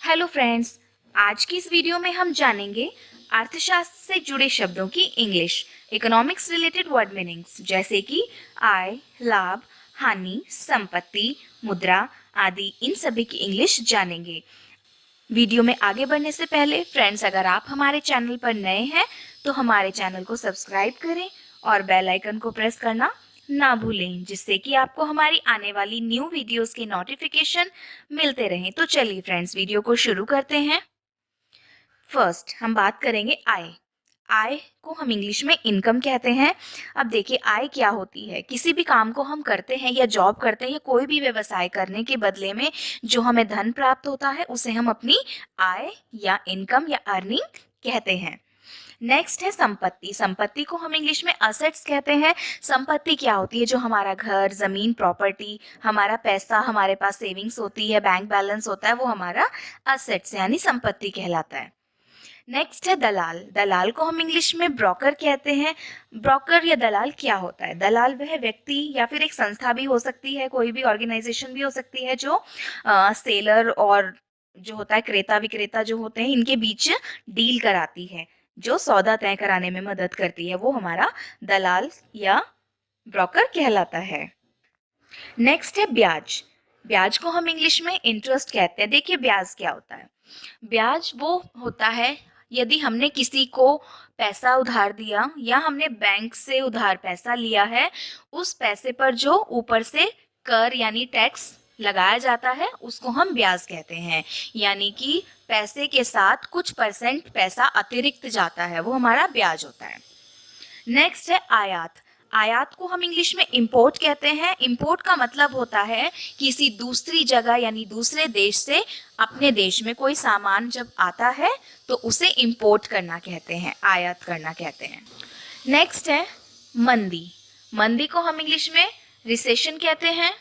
Hello friends. आज की इस वीडियो में हम जानेंगे अर्थशास्त्र से जुड़े शब्दों की English, economics related word meanings जैसे कि आय, लाभ, हानि, संपत्ति, मुद्रा आदि। इन सभी की इंग्लिश जानेंगे। वीडियो में आगे बढ़ने से पहले फ्रेंड्स, अगर आप हमारे चैनल पर नए हैं तो हमारे चैनल को सब्सक्राइब करें और बेल आइकन को प्रेस करना ना भूलें, जिससे कि आपको हमारी आने वाली न्यू वीडियोस के नोटिफिकेशन मिलते रहें। तो चलिए फ्रेंड्स, वीडियो को शुरू करते हैं। फर्स्ट हम बात करेंगे आय। आय को हम इंग्लिश में इनकम कहते हैं। अब देखिए, आय क्या होती है। किसी भी काम को हम करते हैं या जॉब करते हैं या कोई भी व्यवसाय करने के बदले में जो हमें धन प्राप्त होता है उसे हम अपनी आय या इनकम या अर्निंग कहते हैं। नेक्स्ट है संपत्ति। संपत्ति को हम इंग्लिश में असेट्स कहते हैं। संपत्ति क्या होती है? जो हमारा घर, जमीन, प्रॉपर्टी, हमारा पैसा, हमारे पास सेविंग्स होती है, बैंक बैलेंस होता है, वो हमारा असेट्स यानी संपत्ति कहलाता है। नेक्स्ट है दलाल। दलाल को हम इंग्लिश में ब्रोकर कहते हैं। ब्रोकर या दलाल क्या होता है? दलाल वह व्यक्ति या फिर एक संस्था भी हो सकती है, कोई भी ऑर्गेनाइजेशन भी हो सकती है जो सेलर और जो होता है क्रेता विक्रेता जो होते हैं इनके बीच डील कराती है, जो सौदा तय कराने में मदद करती है, वो हमारा दलाल या ब्रोकर कहलाता है। नेक्स्ट है ब्याज। ब्याज को हम इंग्लिश में इंटरेस्ट कहते हैं। देखिए, ब्याज क्या होता है? ब्याज वो होता है यदि हमने किसी को पैसा उधार दिया या हमने बैंक से उधार पैसा लिया है, उस पैसे पर जो ऊपर से कर यानी टैक्स लगाया जाता है उसको हम ब्याज कहते हैं। यानी कि पैसे के साथ कुछ परसेंट पैसा अतिरिक्त जाता है, वो हमारा ब्याज होता है। नेक्स्ट है आयात। आयात को हम इंग्लिश में इंपोर्ट कहते हैं। इंपोर्ट का मतलब होता है किसी दूसरी जगह यानी दूसरे देश से अपने देश में कोई सामान जब आता है तो उसे इंपोर्ट करना कहते हैं, आयात करना कहते हैं। नेक्स्ट है मंदी। मंदी को हम इंग्लिश में रिसेशन कहते हैं।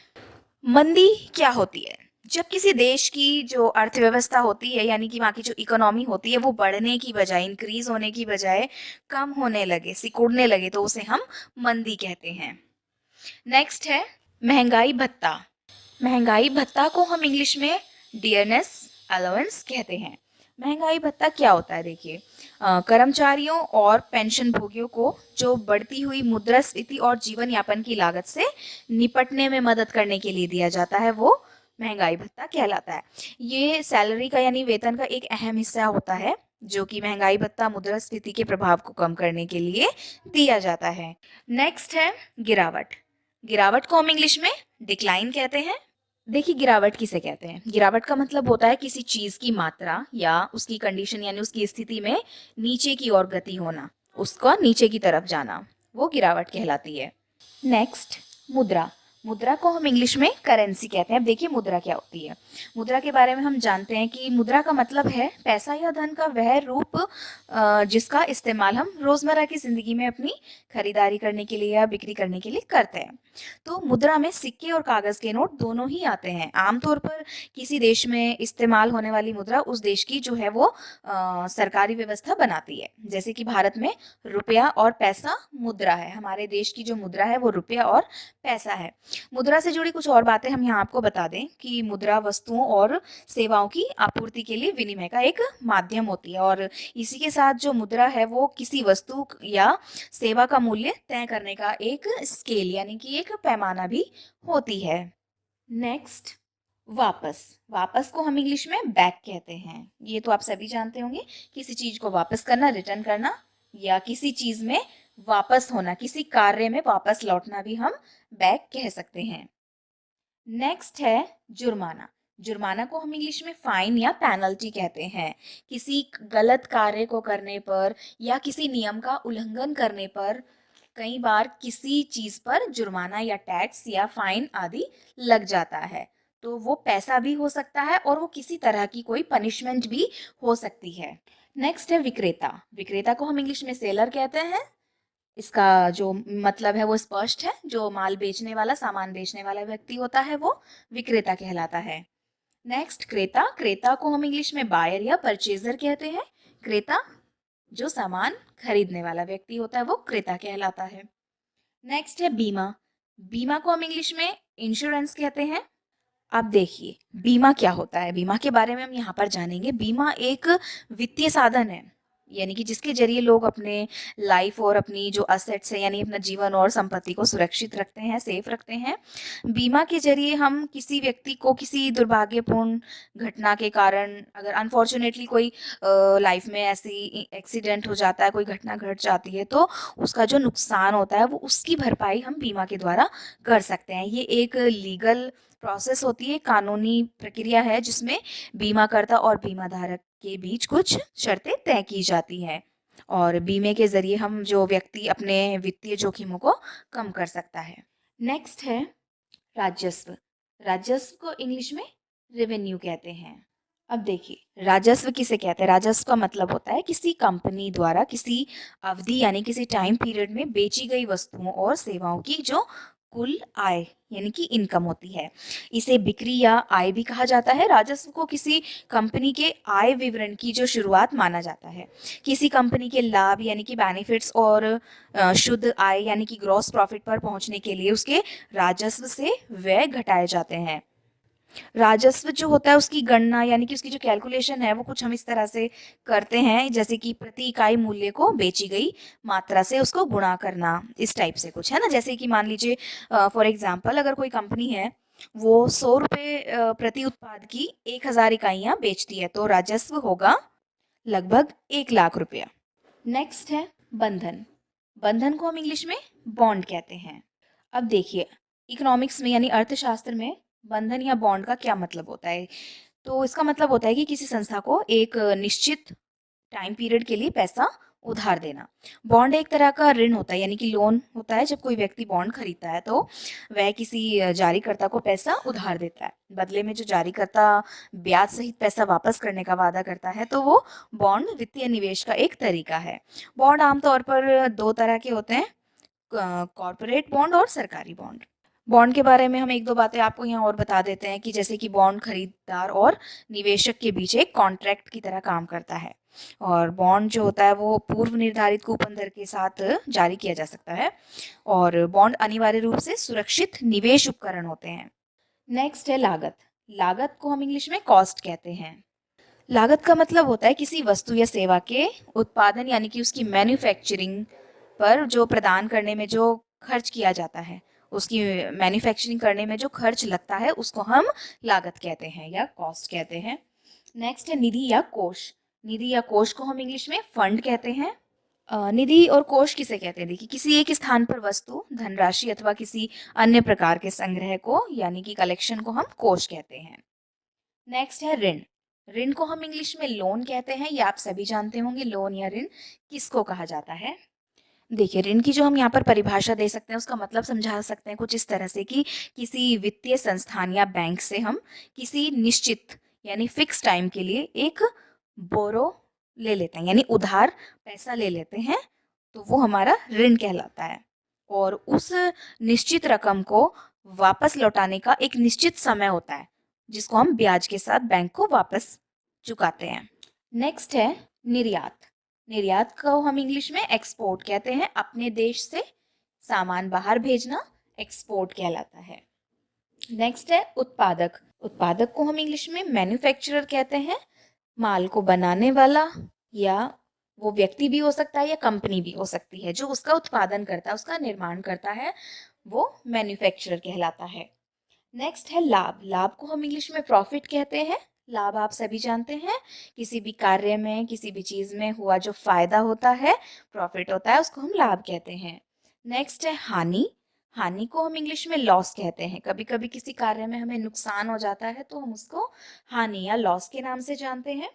मंदी क्या होती है? जब किसी देश की जो अर्थव्यवस्था होती है यानी कि वहाँ की जो इकोनॉमी होती है वो बढ़ने की बजाय, इंक्रीज होने की बजाय कम होने लगे, सिकुड़ने लगे, तो उसे हम मंदी कहते हैं। नेक्स्ट है महंगाई भत्ता। महंगाई भत्ता को हम इंग्लिश में डियरनेस अलाउंस कहते हैं। महंगाई भत्ता क्या होता है? देखिए, कर्मचारियों और पेंशन भोगियों को जो बढ़ती हुई मुद्रास्फीति और जीवन यापन की लागत से निपटने में मदद करने के लिए दिया जाता है, वो महंगाई भत्ता कहलाता है। ये सैलरी का यानी वेतन का एक अहम हिस्सा होता है, जो कि महंगाई भत्ता मुद्रास्फीति के प्रभाव को कम करने के लिए दिया जाता है। नेक्स्ट है गिरावट। गिरावट को हम इंग्लिश में डिक्लाइन कहते हैं। देखिए, गिरावट किसे कहते हैं? गिरावट का मतलब होता है किसी चीज की मात्रा या उसकी कंडीशन यानी उसकी स्थिति में नीचे की ओर गति होना, उसका नीचे की तरफ जाना, वो गिरावट कहलाती है। नेक्स्ट मुद्रा। मुद्रा को हम इंग्लिश में करेंसी कहते हैं। अब देखिए, मुद्रा क्या होती है। मुद्रा के बारे में हम जानते हैं कि मुद्रा का मतलब है पैसा या धन का वह रूप जिसका इस्तेमाल हम रोजमर्रा की जिंदगी में अपनी खरीदारी करने के लिए या बिक्री करने के लिए करते हैं। तो मुद्रा में सिक्के और कागज के नोट दोनों ही आते हैं। आमतौर पर किसी देश में इस्तेमाल होने वाली मुद्रा उस देश की जो है वो सरकारी व्यवस्था बनाती है। जैसे कि भारत में रुपया और पैसा मुद्रा है। हमारे देश की जो मुद्रा है वो रुपया और पैसा है। मुद्रा से जुड़ी कुछ और बातें हम यहाँ आपको बता दें कि मुद्रा वस्तुओं और सेवाओं की आपूर्ति के लिए विनिमय का एक माध्यम होती है, और इसी के साथ जो मुद्रा है वो किसी वस्तु या सेवा का मूल्य तय करने का एक स्केल यानी कि एक पैमाना भी होती है। नेक्स्ट वापस। वापस को हम इंग्लिश में बैक कहते हैं। ये तो आप सभी जानते होंगे, किसी चीज को वापस करना, रिटर्न करना, या किसी चीज में वापस होना, किसी कार्य में वापस लौटना भी हम बैक कह सकते हैं। नेक्स्ट है जुर्माना। जुर्माना को हम इंग्लिश में फाइन या पेनल्टी कहते हैं। किसी गलत कार्य को करने पर या किसी नियम का उल्लंघन करने पर कई बार किसी चीज पर जुर्माना या टैक्स या फाइन आदि लग जाता है, तो वो पैसा भी हो सकता है और वो किसी तरह की कोई पनिशमेंट भी हो सकती है। नेक्स्ट है विक्रेता। विक्रेता को हम इंग्लिश में सेलर कहते हैं। इसका जो मतलब है वो स्पष्ट है। जो माल बेचने वाला, सामान बेचने वाला व्यक्ति होता है वो विक्रेता कहलाता है। नेक्स्ट क्रेता। क्रेता को हम इंग्लिश में बायर या परचेजर कहते हैं। क्रेता जो सामान खरीदने वाला व्यक्ति होता है वो क्रेता कहलाता है। नेक्स्ट है बीमा। बीमा को हम इंग्लिश में इंश्योरेंस कहते हैं। अब देखिए बीमा क्या होता है। बीमा के बारे में हम यहाँ पर जानेंगे। बीमा एक वित्तीय साधन है, यानी कि जिसके जरिए लोग अपने लाइफ और अपनी जो असेट्स है यानी अपना जीवन और संपत्ति को सुरक्षित रखते हैं, सेफ रखते हैं। बीमा के जरिए हम किसी व्यक्ति को किसी दुर्भाग्यपूर्ण घटना के कारण, अगर अनफॉर्चुनेटली कोई लाइफ में ऐसी एक्सीडेंट हो जाता है, कोई घटना घट जाती है, तो उसका जो नुकसान होता है वो उसकी भरपाई हम बीमा के द्वारा कर सकते हैं। ये एक लीगल प्रोसेस होती है, कानूनी प्रक्रिया है जिसमें बीमाकर्ता और बीमाधारक के बीच कुछ शर्तें तय की जाती हैं और बीमे के जरिए हम जो व्यक्ति अपने वित्तीय जोखिमों को कम कर सकता है। नेक्स्ट है राजस्व। राजस्व को इंग्लिश में रेवेन्यू कहते हैं। अब देखिए राजस्व किसे कहते हैं। राजस्व का मतलब होता है किसी कंपनी द्वारा किसी अवधि यानी किसी टाइम पीरियड में बेची गई वस्तुओं और सेवाओं की जो कुल आय यानी कि इनकम होती है। इसे बिक्री या आय भी कहा जाता है। राजस्व को किसी कंपनी के आय विवरण की जो शुरुआत माना जाता है। किसी कंपनी के लाभ यानी कि बेनिफिट्स और शुद्ध आय यानी कि ग्रॉस प्रॉफिट पर पहुंचने के लिए उसके राजस्व से व्यय घटाए जाते हैं। राजस्व जो होता है उसकी गणना यानी कि उसकी जो कैलकुलेशन है वो कुछ हम इस तरह से करते हैं, जैसे कि प्रति इकाई मूल्य को बेची गई मात्रा से उसको गुणा करना, इस टाइप से कुछ है ना। जैसे कि मान लीजिए फॉर एग्जांपल अगर कोई कंपनी है वो 100 रुपये प्रति उत्पाद की 1000 इकाइयां बेचती है तो राजस्व होगा लगभग 1 लाख रुपया। नेक्स्ट है बंधन। बंधन को हम इंग्लिश में बॉन्ड कहते हैं। अब देखिए इकोनॉमिक्स में यानी अर्थशास्त्र में बंधन या बॉन्ड का क्या मतलब होता है। तो इसका मतलब होता है कि किसी संस्था को एक निश्चित टाइम पीरियड के लिए पैसा उधार देना। बॉन्ड एक तरह का ऋण होता है यानी कि लोन होता है। जब कोई व्यक्ति बॉन्ड खरीदता है तो वह किसी जारीकर्ता को पैसा उधार देता है, बदले में जो जारीकर्ता ब्याज सहित पैसा वापस करने का वादा करता है, तो वो बॉन्ड वित्तीय निवेश का एक तरीका है। बॉन्ड आमतौर पर दो तरह के होते हैं, कॉर्पोरेट बॉन्ड और सरकारी बॉन्ड। बॉन्ड के बारे में हम एक दो बातें आपको यहाँ और बता देते हैं कि जैसे कि बॉन्ड खरीदार और निवेशक के बीच एक कॉन्ट्रैक्ट की तरह काम करता है और बॉन्ड जो होता है वो पूर्व निर्धारित कूपन दर के साथ जारी किया जा सकता है और बॉन्ड अनिवार्य रूप से सुरक्षित निवेश उपकरण होते हैं। नेक्स्ट है लागत। लागत को हम इंग्लिश में कॉस्ट कहते हैं। लागत का मतलब होता है किसी वस्तु या सेवा के उत्पादन यानी कि उसकी मैन्युफैक्चरिंग पर जो प्रदान करने में जो खर्च किया जाता है, उसकी मैन्युफैक्चरिंग करने में जो खर्च लगता है उसको हम लागत कहते हैं या कॉस्ट कहते हैं। नेक्स्ट है निधि या कोष। निधि या कोष को हम इंग्लिश में फंड कहते हैं। निधि और कोष किसे कहते हैं। देखिए किसी एक स्थान पर वस्तु, धनराशि अथवा किसी अन्य प्रकार के संग्रह को यानी कि कलेक्शन को हम कोष कहते हैं। नेक्स्ट है ऋण। ऋण को हम इंग्लिश में लोन कहते हैं। ये आप सभी जानते होंगे लोन या ऋण किसको कहा जाता है। देखिए ऋण की जो हम यहाँ पर परिभाषा दे सकते हैं उसका मतलब समझा सकते हैं कुछ इस तरह से कि किसी वित्तीय संस्थान या बैंक से हम किसी निश्चित यानी फिक्स टाइम के लिए एक बोरो ले लेते हैं यानी उधार पैसा ले लेते हैं, तो वो हमारा ऋण कहलाता है और उस निश्चित रकम को वापस लौटाने का एक निश्चित समय होता है जिसको हम ब्याज के साथ बैंक को वापस चुकाते हैं। नेक्स्ट है निर्यात। निर्यात को हम इंग्लिश में एक्सपोर्ट कहते हैं। अपने देश से सामान बाहर भेजना एक्सपोर्ट कहलाता है। नेक्स्ट है उत्पादक। उत्पादक को हम इंग्लिश में मैन्युफैक्चरर कहते हैं। माल को बनाने वाला, या वो व्यक्ति भी हो सकता है या कंपनी भी हो सकती है जो उसका उत्पादन करता है, उसका निर्माण करता है, वो मैन्युफैक्चरर कहलाता है। नेक्स्ट है लाभ। लाभ को हम इंग्लिश में प्रॉफिट कहते हैं। लाभ आप सभी जानते हैं, किसी भी कार्य में किसी भी चीज में हुआ जो फायदा होता है, प्रॉफिट होता है, उसको हम लाभ कहते हैं। नेक्स्ट है हानि। हानि को हम इंग्लिश में लॉस कहते हैं। कभी कभी किसी कार्य में हमें नुकसान हो जाता है तो हम उसको हानि या लॉस के नाम से जानते हैं।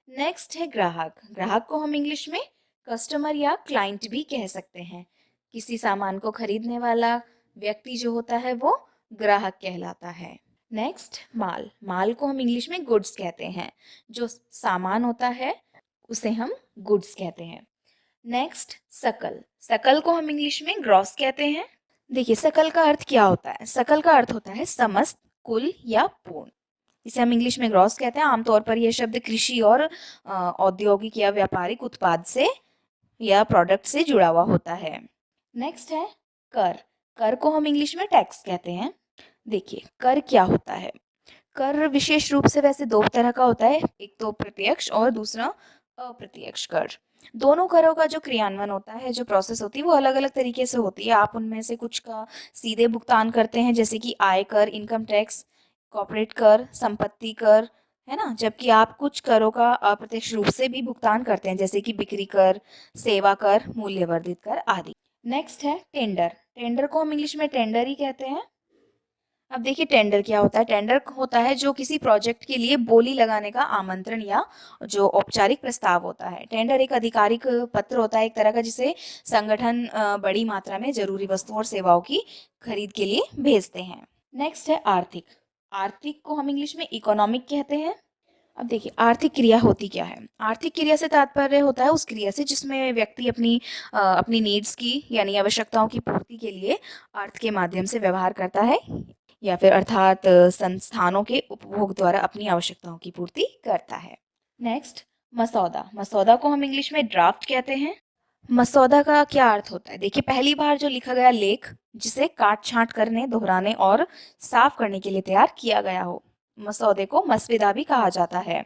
नेक्स्ट है ग्राहक। ग्राहक को हम इंग्लिश में कस्टमर या क्लाइंट भी कह सकते हैं। किसी सामान को खरीदने वाला व्यक्ति जो होता है वो ग्राहक कहलाता है। नेक्स्ट माल। माल को हम इंग्लिश में गुड्स कहते हैं। जो सामान होता है उसे हम गुड्स कहते हैं। नेक्स्ट सकल। सकल को हम इंग्लिश में ग्रॉस कहते हैं। देखिए सकल का अर्थ क्या होता है। सकल का अर्थ होता है समस्त, कुल या पूर्ण। इसे हम इंग्लिश में ग्रॉस कहते हैं। आमतौर पर यह शब्द कृषि और औद्योगिक या व्यापारिक उत्पाद से या प्रोडक्ट से जुड़ा हुआ होता है। नेक्स्ट है कर। कर को हम इंग्लिश में टैक्स कहते हैं। देखिए कर क्या होता है। कर विशेष रूप से वैसे दो तरह का होता है, एक तो प्रत्यक्ष और दूसरा अप्रत्यक्ष कर। दोनों करों का जो क्रियान्वयन होता है, जो प्रोसेस होती है, वो अलग अलग तरीके से होती है। आप उनमें से कुछ का सीधे भुगतान करते हैं, जैसे कि आय कर, इनकम टैक्स, कॉर्पोरेट कर, संपत्ति कर, है ना। जबकि आप कुछ करों का अप्रत्यक्ष रूप से भी भुगतान करते हैं, जैसे कि बिक्री कर, सेवा कर, मूल्यवर्धित कर आदि। नेक्स्ट है टेंडर। टेंडर को हम इंग्लिश में टेंडर ही कहते हैं। अब देखिए टेंडर क्या होता है। टेंडर होता है जो किसी प्रोजेक्ट के लिए बोली लगाने का आमंत्रण या जो औपचारिक प्रस्ताव होता है। टेंडर एक आधिकारिक पत्र होता है, एक तरह का, जिसे संगठन बड़ी मात्रा में जरूरी वस्तुओं और सेवाओं की खरीद के लिए भेजते हैं। नेक्स्ट है आर्थिक। आर्थिक को हम इंग्लिश में इकोनॉमिक कहते हैं। अब देखिए आर्थिक क्रिया होती क्या है। आर्थिक क्रिया से तात्पर्य होता है उस क्रिया से जिसमें व्यक्ति अपनी नीड्स की यानी आवश्यकताओं की पूर्ति के लिए अर्थ के माध्यम से व्यवहार करता है, या फिर अर्थात संस्थानों के उपभोग द्वारा अपनी आवश्यकताओं की पूर्ति करता है। नेक्स्ट मसौदा। मसौदा को हम इंग्लिश में ड्राफ्ट कहते हैं। मसौदा का क्या अर्थ होता है। देखिए पहली बार जो लिखा गया लेख जिसे काट छांट करने, दोहराने और साफ करने के लिए तैयार किया गया हो, मसौदे को मसविदा भी कहा जाता है।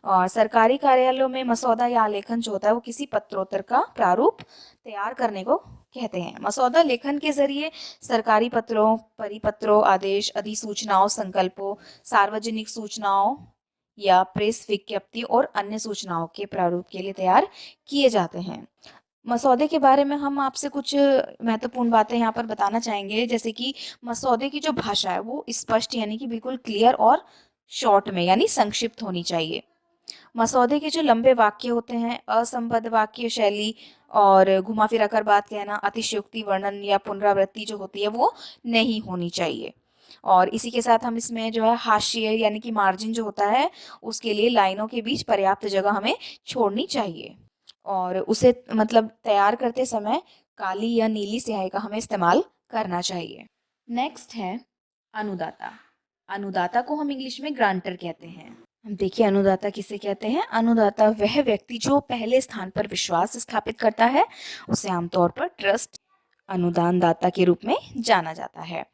और सरकारी कार्यालयों में मसौदा या आलेखन जो होता है वो किसी पत्रोत्तर का प्रारूप तैयार करने को कहते हैं। मसौदा लेखन के जरिए सरकारी पत्रों, परिपत्रों, आदेश, अधिसूचनाओं, संकल्पों, सार्वजनिक सूचनाओं या प्रेस विज्ञप्ति और अन्य सूचनाओं के प्रारूप के लिए तैयार किए जाते हैं। मसौदे के बारे में हम आपसे कुछ महत्वपूर्ण बातें यहाँ पर बताना चाहेंगे, जैसे कि मसौदे की जो भाषा है वो स्पष्ट यानी कि बिल्कुल क्लियर और शॉर्ट में यानी संक्षिप्त होनी चाहिए। मसौदे के जो लंबे वाक्य होते हैं, असंबद्ध वाक्य शैली और घुमा फिरा कर बात कहना, अतिशयोक्ति, वर्णन या पुनरावृत्ति जो होती है वो नहीं होनी चाहिए। और इसी के साथ हम इसमें जो है हाशिए यानी कि मार्जिन जो होता है उसके लिए लाइनों के बीच पर्याप्त जगह हमें छोड़नी चाहिए। और उसे मतलब तैयार करते समय काली या नीली स्याही का हमें इस्तेमाल करना चाहिए। नेक्स्ट है अनुदाता। अनुदाता को हम इंग्लिश में ग्रांटर कहते हैं। हम देखिए अनुदाता किसे कहते हैं। अनुदाता वह व्यक्ति जो पहले स्थान पर विश्वास स्थापित करता है, उसे आमतौर पर ट्रस्ट, अनुदान दाता के रूप में जाना जाता है।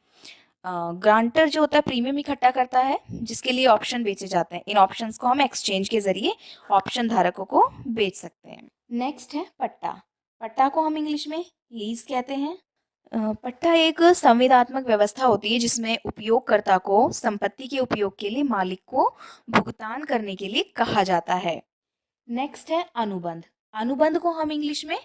ग्रांटर जो होता है प्रीमियम इकट्ठा करता है जिसके लिए ऑप्शन बेचे जाते हैं। इन ऑप्शंस को हम एक्सचेंज के जरिए ऑप्शन धारकों को बेच सकते हैं। नेक्स्ट है पट्टा। पट्टा को हम इंग्लिश में लीज कहते हैं। पट्टा एक संविदात्मक व्यवस्था होती है जिसमें उपयोगकर्ता को संपत्ति के उपयोग के लिए मालिक को भुगतान करने के लिए कहा जाता है। नेक्स्ट है अनुबंध। अनुबंध को हम इंग्लिश में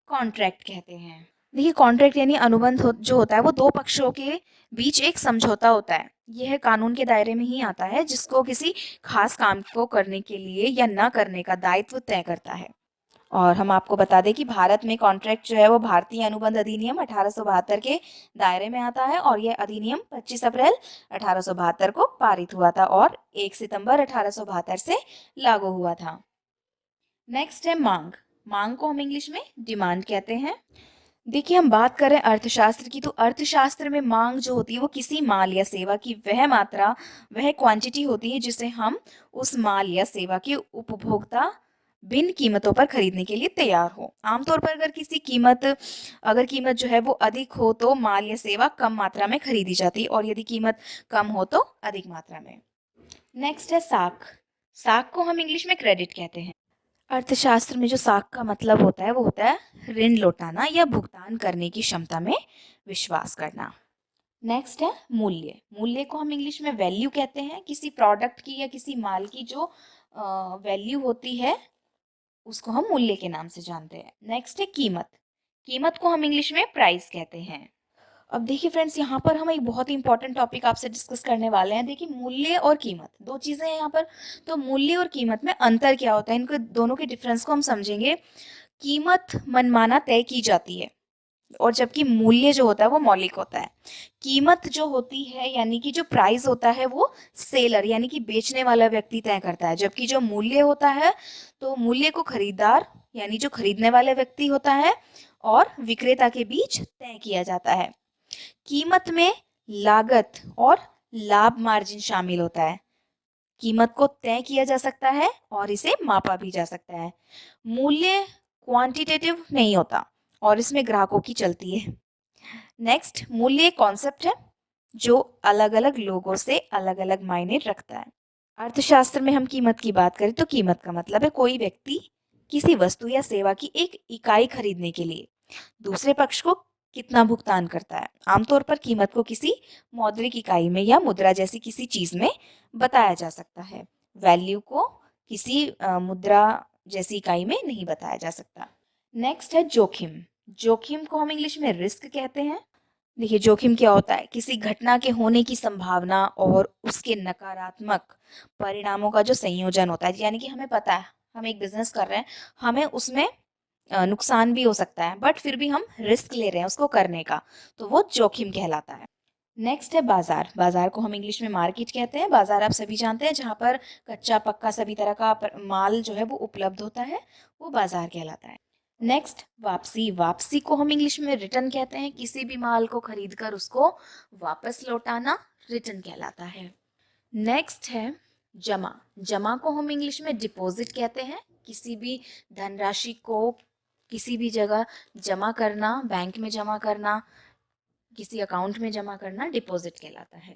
कॉन्ट्रैक्ट कहते हैं। देखिए कॉन्ट्रैक्ट यानी अनुबंध जो होता है वो दो पक्षों के बीच एक समझौता होता है। यह कानून के दायरे में ही आता है जिसको किसी खास काम को करने के लिए या न करने का दायित्व तय करता है। और हम आपको बता दें कि भारत में कॉन्ट्रैक्ट जो है वो भारतीय अनुबंध अधिनियम 1872 के दायरे में आता है और यह अधिनियम 25 अप्रैल 1872 को पारित हुआ था और 1 सितंबर 1872 से लागू हुआ था। नेक्स्ट है मांग। मांग को हम इंग्लिश में डिमांड कहते हैं। देखिए हम बात करें अर्थशास्त्र की, तो अर्थशास्त्र में मांग जो होती है वो किसी माल या सेवा की वह मात्रा, वह क्वांटिटी होती है जिसे हम उस माल या सेवा के उपभोक्ता भिन्न कीमतों पर खरीदने के लिए तैयार हो। आमतौर पर अगर कीमत जो है वो अधिक हो तो माल या सेवा कम मात्रा में खरीदी जाती है और यदि कीमत कम हो तो अधिक मात्रा में। नेक्स्ट है साख। साख को हम इंग्लिश में क्रेडिट कहते हैं। अर्थशास्त्र में जो साख का मतलब होता है वो होता है ऋण लौटाना या भुगतान करने की क्षमता में विश्वास करना। नेक्स्ट है मूल्य। मूल्य को हम इंग्लिश में वैल्यू कहते हैं। किसी प्रोडक्ट की या किसी माल की जो वैल्यू होती है उसको हम मूल्य के नाम से जानते हैं। नेक्स्ट है कीमत। कीमत को हम इंग्लिश में प्राइस कहते हैं। अब देखिए फ्रेंड्स यहाँ पर हम एक बहुत ही इंपॉर्टेंट टॉपिक आपसे डिस्कस करने वाले हैं। देखिए मूल्य और कीमत दो चीज़ें हैं यहाँ पर। तो मूल्य और कीमत में अंतर क्या होता है, इनके दोनों के डिफरेंस को हम समझेंगे। कीमत मनमाना तय की जाती है और जबकि मूल्य जो होता है वो मौलिक होता है। कीमत जो होती है यानी कि जो प्राइस होता है वो सेलर यानी कि बेचने वाला व्यक्ति तय करता है, जबकि जो मूल्य होता है तो मूल्य को खरीदार यानी जो खरीदने वाले व्यक्ति होता है और विक्रेता के बीच तय किया जाता है। कीमत में लागत और लाभ मार्जिन शामिल होता है। कीमत को तय किया जा सकता है और इसे मापा भी जा सकता है। मूल्य क्वांटिटेटिव नहीं होता और इसमें ग्राहकों की चलती है। नेक्स्ट मूल्य एक कॉन्सेप्ट है जो अलग अलग लोगों से अलग अलग मायने रखता है। अर्थशास्त्र में हम कीमत की बात करें तो कीमत का मतलब है कोई व्यक्ति किसी वस्तु या सेवा की एक इकाई खरीदने के लिए दूसरे पक्ष को कितना भुगतान करता है। आमतौर पर कीमत को किसी मौद्रिक इकाई में या मुद्रा जैसी किसी चीज में बताया जा सकता है। वैल्यू को किसी मुद्रा जैसी इकाई में नहीं बताया जा सकता। नेक्स्ट है जोखिम। जोखिम को हम इंग्लिश में रिस्क कहते हैं। देखिए जोखिम क्या होता है, किसी घटना के होने की संभावना और उसके नकारात्मक परिणामों का जो संयोजन होता है। यानी कि हमें पता है हम एक बिजनेस कर रहे हैं, हमें उसमें नुकसान भी हो सकता है, बट फिर भी हम रिस्क ले रहे हैं उसको करने का, तो वो जोखिम कहलाता है। नेक्स्ट है बाजार। बाजार को हम इंग्लिश में मार्केट कहते हैं। बाजार आप सभी जानते हैं जहाँ पर कच्चा पक्का सभी तरह का माल जो है वो उपलब्ध होता है, वो बाजार कहलाता है। नेक्स्ट वापसी। वापसी को हम इंग्लिश में रिटर्न कहते हैं। किसी भी माल को खरीद कर उसको वापस लौटाना रिटर्न कहलाता है। नेक्स्ट है जमा। जमा को हम इंग्लिश में डिपॉजिट कहते हैं। किसी भी धनराशि को किसी भी जगह जमा करना, बैंक में जमा करना, किसी अकाउंट में जमा करना डिपॉजिट कहलाता है।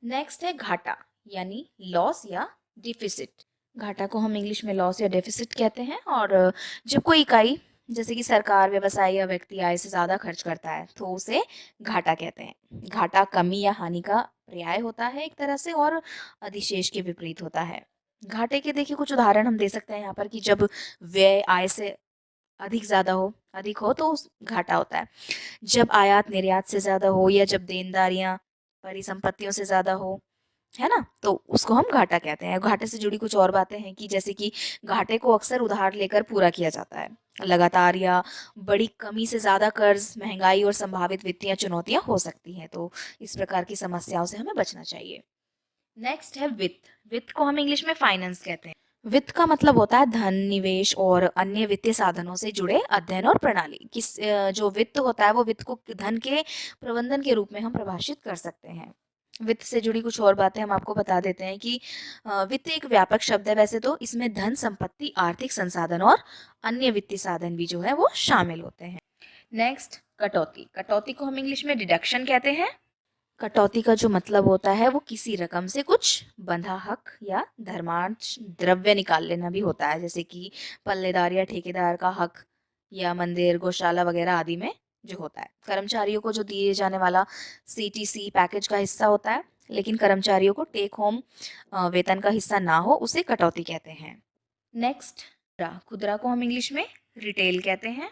नेक्स्ट है घाटा यानी लॉस या डिफिसिट। घाटा को हम इंग्लिश में लॉस या डेफिसिट कहते हैं। और जब कोई इकाई जैसे कि सरकार, व्यवसाय या व्यक्ति आय से ज़्यादा खर्च करता है तो उसे घाटा कहते हैं। घाटा कमी या हानि का पर्याय होता है एक तरह से, और अधिशेष के विपरीत होता है। घाटे के देखिए कुछ उदाहरण हम दे सकते हैं यहाँ पर कि जब व्यय आय से अधिक हो तो घाटा होता है। जब आयात निर्यात से ज़्यादा हो या जब देनदारियां परिसंपत्तियों से ज़्यादा हो, है ना, तो उसको हम घाटा कहते हैं। घाटे से जुड़ी कुछ और बातें हैं कि जैसे कि घाटे को अक्सर उधार लेकर पूरा किया जाता है। लगातार या बड़ी कमी से ज़्यादा कर्ज, महंगाई और संभावित वित्तीय चुनौतियां हो सकती हैं, तो इस प्रकार की समस्याओं से हमें बचना चाहिए। नेक्स्ट है वित्त। वित्त को हम इंग्लिश में फाइनेंस कहते हैं। वित्त का मतलब होता है धन, निवेश और अन्य वित्तीय साधनों से जुड़े अध्ययन और प्रणाली। जो वित्त होता है वो वित्त को धन के प्रबंधन के रूप में हम परिभाषित कर सकते हैं। वित्त से जुड़ी कुछ और बातें हम आपको बता देते हैं कि वित्त एक व्यापक शब्द है। वैसे तो इसमें धन, संपत्ति, आर्थिक संसाधन और अन्य वित्तीय साधन भी जो है वो शामिल होते हैं। नेक्स्ट कटौती। कटौती को हम इंग्लिश में डिडक्शन कहते हैं। कटौती का जो मतलब होता है वो किसी रकम से कुछ बंधा हक या धर्मार्थ द्रव्य निकाल लेना भी होता है, जैसे कि पल्लेदार या ठेकेदार का हक या मंदिर, गौशाला वगैरह आदि में जो होता है। कर्मचारियों को जो दिए जाने वाला सीटीसी पैकेज का हिस्सा होता है, लेकिन कर्मचारियों को टेक होम वेतन का हिस्सा ना हो, उसे कटौती कहते हैं। नेक्स्ट खुदरा। खुदरा को हम इंग्लिश में रिटेल कहते हैं।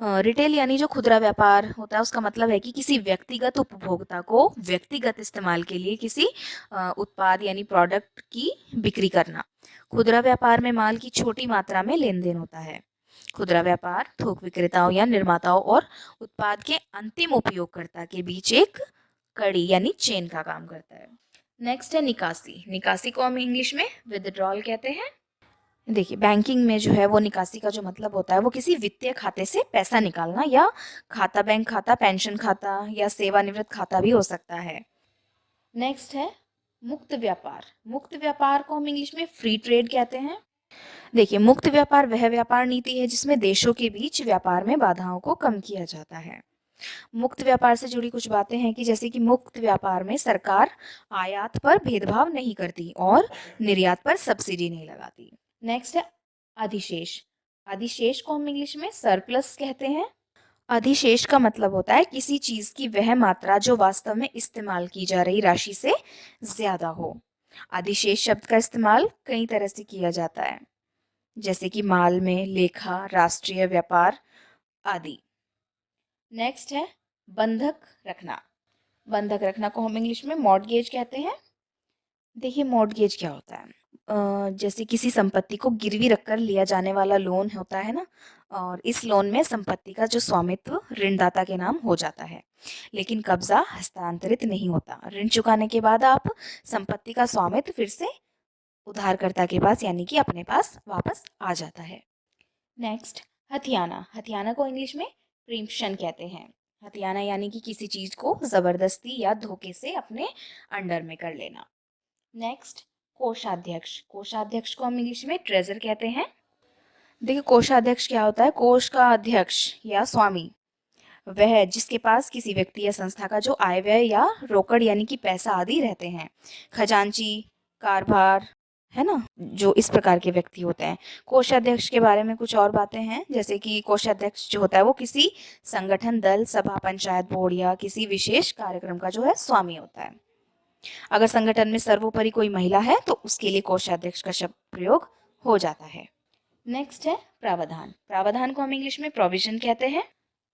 रिटेल यानी जो खुदरा व्यापार होता है उसका मतलब है कि किसी व्यक्तिगत उपभोक्ता को व्यक्तिगत इस्तेमाल के लिए किसी उत्पाद यानी प्रोडक्ट की बिक्री करना। खुदरा व्यापार में माल की छोटी मात्रा में लेन देन होता है। खुदरा व्यापार थोक विक्रेताओं या निर्माताओं और उत्पाद के अंतिम उपयोगकर्ता के बीच एक कड़ी यानी चेन का काम करता है। नेक्स्ट है निकासी। निकासी को हम इंग्लिश में विथड्रॉल कहते हैं। देखिए बैंकिंग में जो है वो निकासी का जो मतलब होता है वो किसी वित्तीय खाते से पैसा निकालना, या खाता बैंक खाता, पेंशन खाता या सेवानिवृत्त खाता भी हो सकता है। नेक्स्ट है मुक्त व्यापार। मुक्त व्यापार को हम इंग्लिश में फ्री ट्रेड कहते हैं। देखिए मुक्त व्यापार वह व्यापार नीति है जिसमें देशों के बीच व्यापार में बाधाओं को कम किया जाता है। मुक्त व्यापार से जुड़ी कुछ बातें हैं कि जैसे कि मुक्त व्यापार में सरकार आयात पर भेदभाव नहीं करती और निर्यात पर सब्सिडी नहीं लगाती। नेक्स्ट है अधिशेष। अधिशेष को हम इंग्लिश में सरप्लस कहते हैं। अधिशेष का मतलब होता है किसी चीज की वह मात्रा जो वास्तव में इस्तेमाल की जा रही राशि से ज्यादा हो। अधिशेष शब्द का इस्तेमाल कई तरह से किया जाता है, जैसे कि माल में, लेखा, राष्ट्रीय व्यापार आदि। नेक्स्ट है बंधक रखना। बंधक रखना को हम इंग्लिश में मॉर्टगेज कहते हैं। देखिए मॉर्टगेज क्या होता है, जैसे किसी संपत्ति को गिरवी रखकर लिया जाने वाला लोन होता है ना, और इस लोन में संपत्ति का जो स्वामित्व ऋणदाता के नाम हो जाता है, लेकिन कब्जा हस्तांतरित नहीं होता। ऋण चुकाने के बाद आप संपत्ति का स्वामित्व फिर से उधारकर्ता के पास यानी कि अपने पास वापस आ जाता है। नेक्स्ट हथियाना। हथियाना को इंग्लिश में प्रीम्पशन कहते हैं। हथियाना यानी कि किसी चीज को जबरदस्ती या धोखे से अपने अंडर में कर लेना। नेक्स्ट कोषाध्यक्ष। कोषाध्यक्ष को हम इंग्लिश में ट्रेजर कहते हैं। देखिए कोषाध्यक्ष क्या होता है, कोष का अध्यक्ष या स्वामी वह जिसके पास किसी व्यक्ति या संस्था का जो आय व्यय या रोकड़ यानी कि पैसा आदि रहते हैं। खजांची, कारभार, है ना, जो इस प्रकार के व्यक्ति होते हैं। कोषाध्यक्ष के बारे में कुछ और बातें हैं, जैसे कि कोषाध्यक्ष जो होता है वो किसी संगठन, दल, सभा, पंचायत, बोर्ड या किसी विशेष कार्यक्रम का जो है स्वामी होता है। अगर संगठन में सर्वोपरि कोई महिला है तो उसके लिए कोषाध्यक्ष का शब्द प्रयोग हो जाता है। नेक्स्ट है प्रावधान। प्रावधान को हम इंग्लिश में प्रोविजन कहते हैं।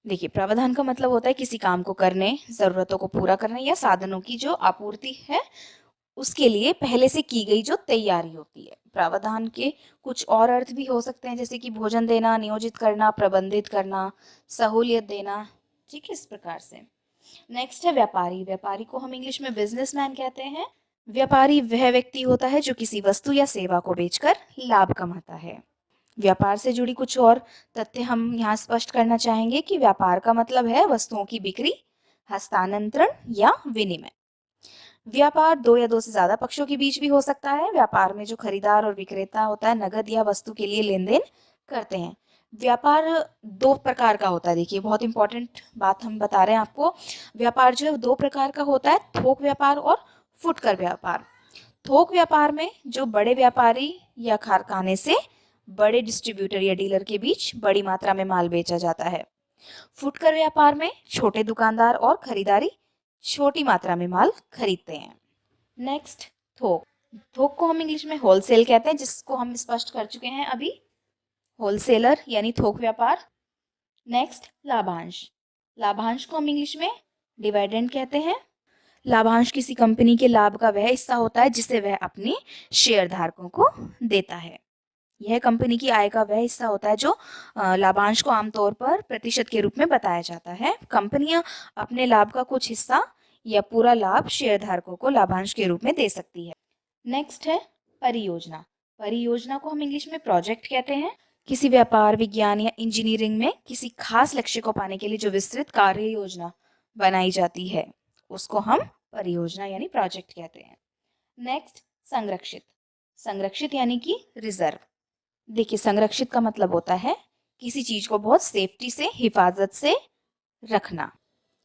देखिए, प्रावधान का मतलब होता है किसी काम को करने, जरूरतों को पूरा करने या साधनों की जो आपूर्ति है उसके लिए पहले से की गई जो तैयारी होती है। प्रावधान के कुछ और अर्थ भी हो सकते हैं, जैसे कि भोजन देना, नियोजित करना, प्रबंधित करना, सहूलियत देना। ठीक है, इस प्रकार से। नेक्स्ट है व्यापारी। व्यापारी को हम इंग्लिश में बिजनेसमैन कहते हैं। व्यापारी वह व्यक्ति होता है जो किसी वस्तु या सेवा को बेचकर लाभ कमाता है। व्यापार से जुड़ी कुछ और तथ्य हम यहाँ स्पष्ट करना चाहेंगे कि व्यापार का मतलब है वस्तुओं की बिक्री, हस्तांतरण या विनिमय। व्यापार दो या दो से ज्यादा पक्षों के बीच भी हो सकता है। व्यापार में जो खरीदार और विक्रेता होता है नगद या वस्तु के लिए लेन देन करते हैं। व्यापार दो प्रकार का होता है। देखिए, बहुत इंपॉर्टेंट बात हम बता रहे हैं आपको। व्यापार जो है दो प्रकार का होता है, थोक व्यापार और फुटकर व्यापार। थोक व्यापार में जो बड़े व्यापारी या कारखाने से बड़े डिस्ट्रीब्यूटर या डीलर के बीच बड़ी मात्रा में माल बेचा जाता है। फुटकर व्यापार में छोटे दुकानदार और खरीदारी छोटी मात्रा में माल खरीदते हैं। नेक्स्ट, थोक। थोक को हम इंग्लिश में होलसेल कहते हैं, जिसको हम स्पष्ट कर चुके हैं अभी। होलसेलर यानी थोक व्यापार। नेक्स्ट, लाभांश। लाभांश को हम इंग्लिश में डिविडेंड कहते हैं। लाभांश किसी कंपनी के लाभ का वह हिस्सा होता है जिसे वह अपने शेयरधारकों को देता है। यह कंपनी की आय का वह हिस्सा होता है जो लाभांश को आमतौर पर प्रतिशत के रूप में बताया जाता है। कंपनियां अपने लाभ का कुछ हिस्सा या पूरा लाभ शेयरधारकों को लाभांश के रूप में दे सकती है। नेक्स्ट है परियोजना। परियोजना को हम इंग्लिश में प्रोजेक्ट कहते हैं। किसी व्यापार, विज्ञान या इंजीनियरिंग में किसी खास लक्ष्य को पाने के लिए जो विस्तृत कार्य योजना बनाई जाती है उसको हम परियोजना यानी प्रोजेक्ट कहते हैं। नेक्स्ट, संरक्षित। संरक्षित यानी कि रिजर्व। देखिए, संरक्षित का मतलब होता है किसी चीज को बहुत सेफ्टी से, हिफाजत से रखना,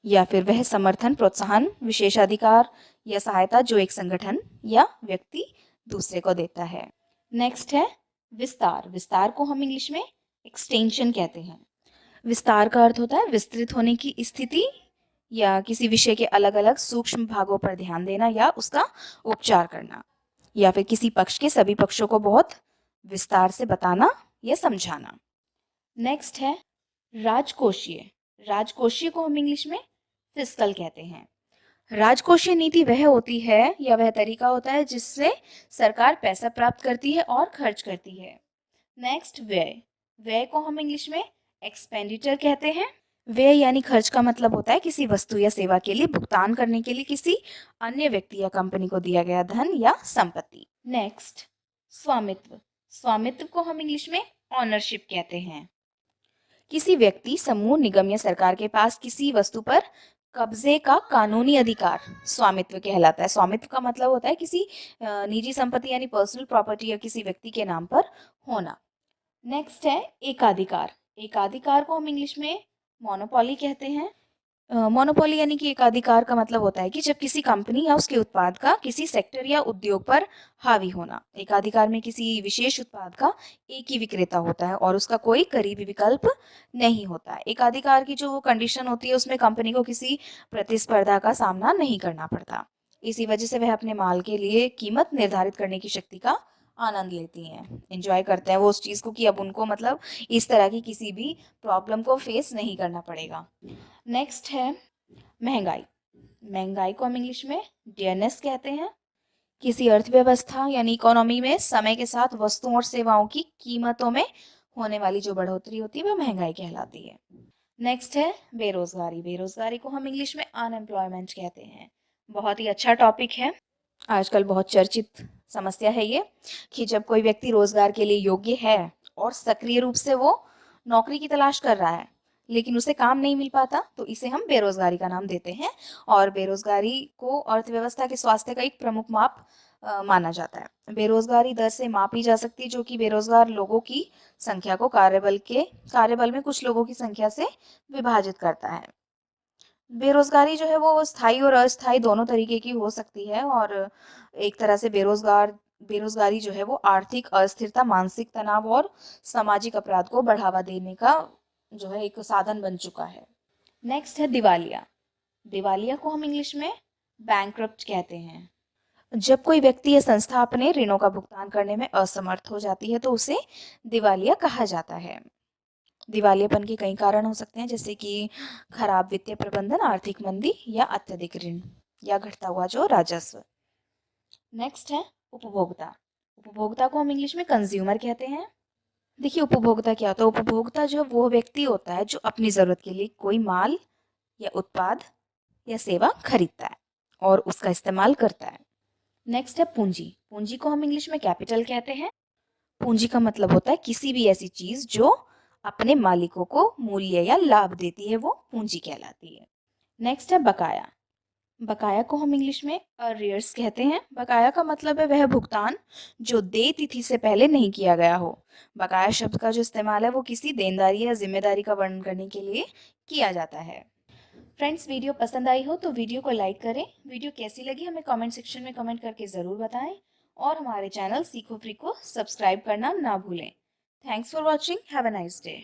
या फिर वह समर्थन, प्रोत्साहन, विशेषाधिकार या सहायता जो एक संगठन या व्यक्ति दूसरे को देता है। नेक्स्ट है विस्तार। विस्तार को हम इंग्लिश में एक्सटेंशन कहते हैं। विस्तार का अर्थ होता है विस्तृत होने की स्थिति या किसी विषय के अलग अलग सूक्ष्म भागों पर ध्यान देना या उसका उपचार करना, या फिर किसी पक्ष के सभी पक्षों को बहुत विस्तार से बताना या समझाना। नेक्स्ट है राजकोषीय। राजकोषीय को हम इंग्लिश में फिस्कल कहते हैं। राजकोषीय नीति वह होती है या वह तरीका होता है जिससे सरकार पैसा प्राप्त करती है और खर्च करती है। नेक्स्ट, व्यय। व्यय को हम इंग्लिश में एक्सपेंडिचर कहते हैं। व्यय यानी खर्च का मतलब होता है किसी वस्तु या सेवा के लिए भुगतान करने के लिए किसी अन्य व्यक्ति या कंपनी को दिया गया धन या संपत्ति। नेक्स्ट, स्वामित्व। स्वामित्व को हम इंग्लिश में ऑनरशिप कहते हैं। किसी व्यक्ति, समूह, निगम या सरकार के पास किसी वस्तु पर कब्जे का कानूनी अधिकार स्वामित्व कहलाता है। स्वामित्व का मतलब होता है किसी निजी संपत्ति यानी पर्सनल प्रॉपर्टी या किसी व्यक्ति के नाम पर होना। नेक्स्ट है एकाधिकार। एकाधिकार को हम इंग्लिश में मोनोपोली कहते हैं। मोनोपोली यानी कि एकाधिकार का मतलब होता है कि जब किसी कंपनी या उसके उत्पाद का किसी सेक्टर या उद्योग पर हावी होना। एकाधिकार में किसी विशेष उत्पाद का एक ही विक्रेता होता है और उसका कोई करीबी विकल्प नहीं होता है। एकाधिकार की जो कंडीशन होती है उसमें कंपनी को किसी प्रतिस्पर्धा का सामना नहीं करना पड़ता। इसी वजह से वह अपने माल के लिए कीमत निर्धारित करने की शक्ति का आनंद लेती हैं, एंजॉय करते हैं वो उस चीज़ को कि अब उनको मतलब इस तरह की किसी भी प्रॉब्लम को फेस नहीं करना पड़ेगा। नेक्स्ट है महंगाई। महंगाई को हम इंग्लिश में डियरनेस कहते हैं। किसी अर्थव्यवस्था यानी इकोनॉमी में समय के साथ वस्तुओं और सेवाओं की कीमतों में होने वाली जो बढ़ोतरी होती है वह महंगाई कहलाती है। नेक्स्ट है बेरोजगारी। बेरोजगारी को हम इंग्लिश में अनएम्प्लॉयमेंट कहते हैं। बहुत ही अच्छा टॉपिक है, आजकल बहुत चर्चित समस्या है ये, कि जब कोई व्यक्ति रोजगार के लिए योग्य है और सक्रिय रूप से वो नौकरी की तलाश कर रहा है लेकिन उसे काम नहीं मिल पाता तो इसे हम बेरोजगारी का नाम देते हैं। और बेरोजगारी को अर्थव्यवस्था के स्वास्थ्य का एक प्रमुख माप माना जाता है। बेरोजगारी दर से मापी जा सकती है जो कि बेरोजगार लोगों की संख्या को कार्यबल में कुछ लोगों की संख्या से विभाजित करता है। बेरोज़गारी जो है वो स्थायी और अस्थायी दोनों तरीके की हो सकती है और एक तरह से बेरोज़गारी जो है वो आर्थिक अस्थिरता, मानसिक तनाव और सामाजिक अपराध को बढ़ावा देने का जो है एक साधन बन चुका है। नेक्स्ट है दिवालिया। दिवालिया को हम इंग्लिश में बैंकरप्ट कहते हैं। जब कोई व्यक्ति या संस्था अपने ऋणों का भुगतान करने में असमर्थ हो जाती है तो उसे दिवालिया कहा जाता है। दिवालियापन के कई कारण हो सकते हैं जैसे कि खराब वित्तीय प्रबंधन, आर्थिक मंदी या अत्यधिक ऋण या घटता हुआ जो राजस्व। नेक्स्ट है उपभोक्ता। उपभोक्ता को हम इंग्लिश में कंज्यूमर कहते हैं। देखिए उपभोक्ता क्या होता है? उपभोक्ता जो वो व्यक्ति होता है जो अपनी ज़रूरत के लिए कोई माल या उत्पाद या सेवा खरीदता है और उसका इस्तेमाल करता है। नेक्स्ट है पूंजी। पूंजी को हम इंग्लिश में कैपिटल कहते हैं। पूंजी का मतलब होता है किसी भी ऐसी चीज जो अपने मालिकों को मूल्य या लाभ देती है, वो पूंजी कहलाती है। नेक्स्ट है बकाया। बकाया को हम इंग्लिश में अरियर्स कहते हैं। बकाया का मतलब है वह भुगतान जो देय तिथि से पहले नहीं किया गया हो। बकाया शब्द का जो इस्तेमाल है वो किसी देनदारी या जिम्मेदारी का वर्णन करने के लिए किया जाता है। फ्रेंड्स, वीडियो पसंद आई हो तो वीडियो को लाइक करें। वीडियो कैसी लगी हमें कमेंट सेक्शन में कमेंट करके ज़रूर बताएं और हमारे चैनल सीखो फ्री को सब्सक्राइब करना ना भूलें। Thanks for watching. Have a nice day.